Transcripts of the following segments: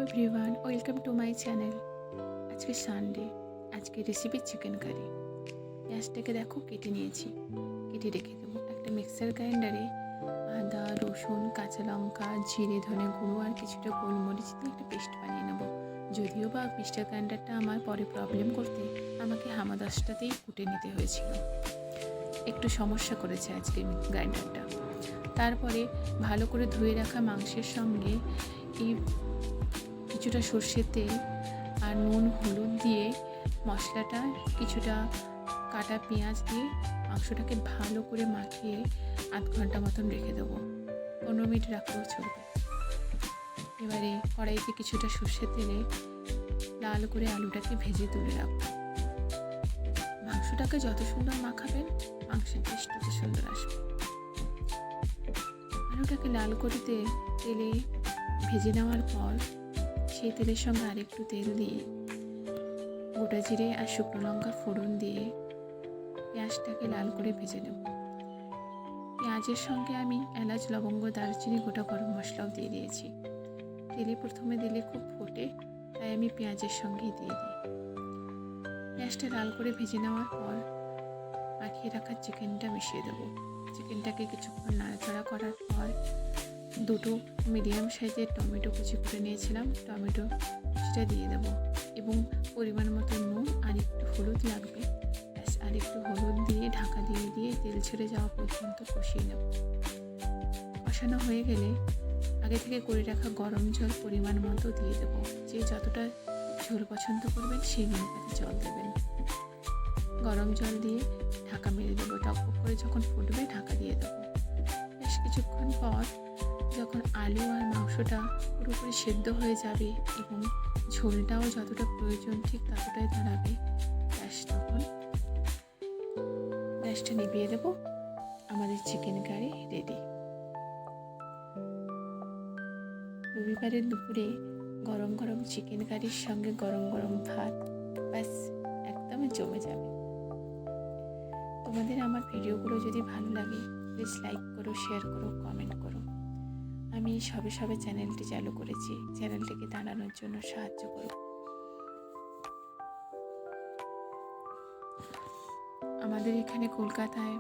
Everyone, welcome to my channel. আজকে Sunday, আজকে recipe chicken curry. পেঁয়াজটাকে দেখো কেটে নিয়েছি, কেটে রেখে দেবো। একটা মিক্সার গ্রাইন্ডারে আদা, রসুন, কাঁচা লঙ্কা, জিরে, ধনে গুঁড়ো আর কিছুটা গোলমরিচ দিয়ে একটা পেস্ট বানিয়ে নেবো। যদিও বা মিক্সার গ্রাইন্ডারটা আমার পরে প্রবলেম করতে আমাকে হামাদাসটাতেই কুটে নিতে হয়েছিল, একটু সমস্যা করেছে আজকে গ্রাইন্ডারটা। তারপরে ভালো করে ধুয়ে রাখা মাংসের সঙ্গে এই কিছুটা সর্ষের তেল আর নুন হলুদ দিয়ে মশলাটা কিছুটা কাটা পেঁয়াজ দিয়ে মাংসটাকে ভালো করে মাখিয়ে আধ ঘন্টা মতন রেখে দেবো। 15 মিনিট রাখলেও চলবে। এবারে কড়াইতে কিছুটা সর্ষের তেলে লাল করে আলুটাকে ভেজে তুলে রাখবো। মাংসটাকে যত সুন্দর মাখাবেন মাংসের টেস্ট তত সুন্দর আসবে। আলুটাকে লাল করে তেলে ভেজে নেওয়ার পর সেই তেলের সঙ্গে আরেকটু তেল দিয়ে গোটা জিরে আর শুকনো লঙ্কা ফোড়ন দিয়ে পেঁয়াজটাকে লাল করে ভেজে নেব। পেঁয়াজের সঙ্গে আমি এলাচ, লবঙ্গ, দারচিনি, গোটা গরম মশলাও দিয়ে দিয়েছি। তেলে প্রথমে দিলে খুব ফোটে, তাই আমি পেঁয়াজের সঙ্গেই দিয়ে দিই। পেঁয়াজটা লাল করে ভেজে নেওয়ার পর মাখিয়ে রাখা চিকেনটা মিশিয়ে দেবো। চিকেনটাকে কিছুক্ষণ নাড়াচাড়া করার পর দুটো মিডিয়াম সাইজের টমেটো কুচি করে নিয়েছিলাম, টমেটো কুচিটা দিয়ে দেবো এবং পরিমাণ মতো নুন আর একটু হলুদ লাগবে। ব্যাস, আর একটু হলুদ দিয়ে ঢাকা দিয়ে তেল ছেড়ে যাওয়া পর্যন্ত কষিয়ে নেব। কষানো হয়ে গেলে আগে থেকে করে রাখা গরম জল পরিমাণ মতো দিয়ে দেবো। যে যতটা ঝোল পছন্দ করবেন সেই অনুপাতে জল দেবেন। গরম জল দিয়ে ঢাকা মেরে দেবো। টকবক করে যখন ফুটবে ঢাকা দিয়ে দেবো। বেশ কিছুক্ষণ পর যখন আলু আর মাংসটা পুরোপুরি সেদ্ধ হয়ে যাবে এবং ঝোলটাও যতটা প্রয়োজন ঠিক ততটাই দাঁড়াবে, ব্যাস তখন গ্যাসটা নিভিয়ে দেবো। আমাদের চিকেন কারি রেডি। রবিবারের দুপুরে গরম গরম চিকেন কারির সঙ্গে গরম গরম ভাত, ব্যাস একদম জমে যাবে। তোমাদের আমার ভিডিওগুলো যদি ভালো লাগে প্লিজ লাইক করো, শেয়ার করো, কমেন্ট করো। আমি সবে চ্যানেলটি চালু করেছি, চ্যানেলটিকে দাঁড়ানোর জন্য সাহায্য করো। আমাদের এখানে কলকাতায়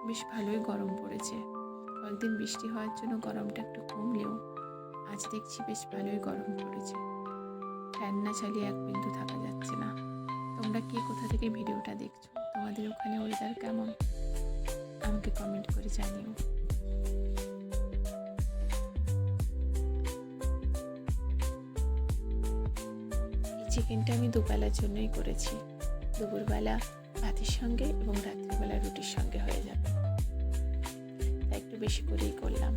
বেশ ভালোই গরম পড়েছে। কয়েকদিন বৃষ্টি হওয়ার জন্য গরমটা একটু কমলেও আজ দেখছি বেশ ভালোই গরম পড়েছে। ফ্যান না চালিয়ে এক বিন্দু থাকা যাচ্ছে না। তোমরা কে কোথা থেকে ভিডিওটা দেখছো? তোমাদের ওখানে ওয়েদার কেমন? আমাকে কমেন্ট করে জানিও। চিকেনটা আমি দুবেলার জন্যই করেছি। দুপুরবেলা ভাতের সঙ্গে এবং রাত্রিবেলা রুটির সঙ্গে হয়ে যাবে, তাই একটু বেশি করেই করলাম।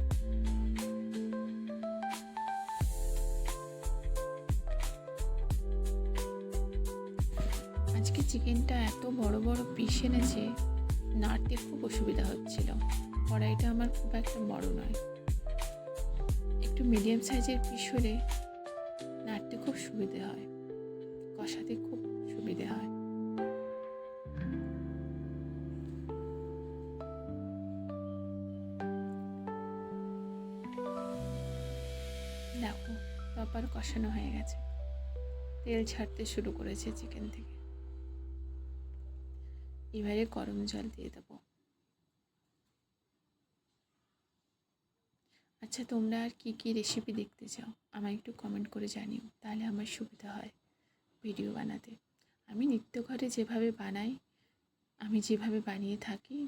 আজকে চিকেনটা এত বড় বড় পিস এনেছে, নাড়তে খুব অসুবিধা হচ্ছিল। কড়াইটা আমার খুব একটা বড় নয়, একটু মিডিয়াম সাইজের পিস হলে নাড়তে খুব সুবিধে হয়, কষাতে খুব সুবিধে হয়। দেখো প্রপার কষানো হয়ে গেছে, তেল ছাড়তে শুরু করেছে চিকেন থেকে। এবারে গরম জল দিয়ে দেবো। আচ্ছা, তোমরা আর কি রেসিপি দেখতে চাও আমায় একটু কমেন্ট করে জানিও, তাহলে আমার সুবিধা হয় ভিডিও বানাতে। আমি নিত্য ঘরে যেভাবে বানাই, আমি যেভাবে বানিয়ে থাকি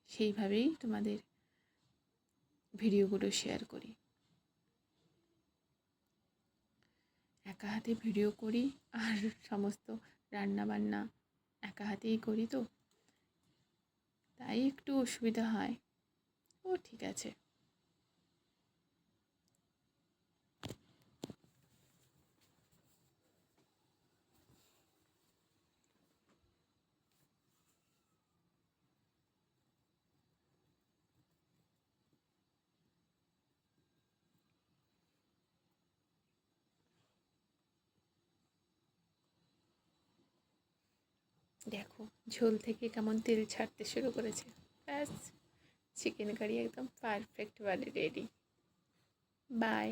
সেইভাবেই তোমাদের ভিডিওগুলো শেয়ার করি। একা হাতে ভিডিও করি আর সমস্ত রান্না বান্না একা হাতেই করি, তো তাই একটু অসুবিধা হয়। ও ঠিক আছে। দেখো ঝোল থেকে কেমন তেল ছাড়তে শুরু করেছে। ব্যাস, চিকেন কারি একদম পারফেক্টভাবে রেডি। বাই।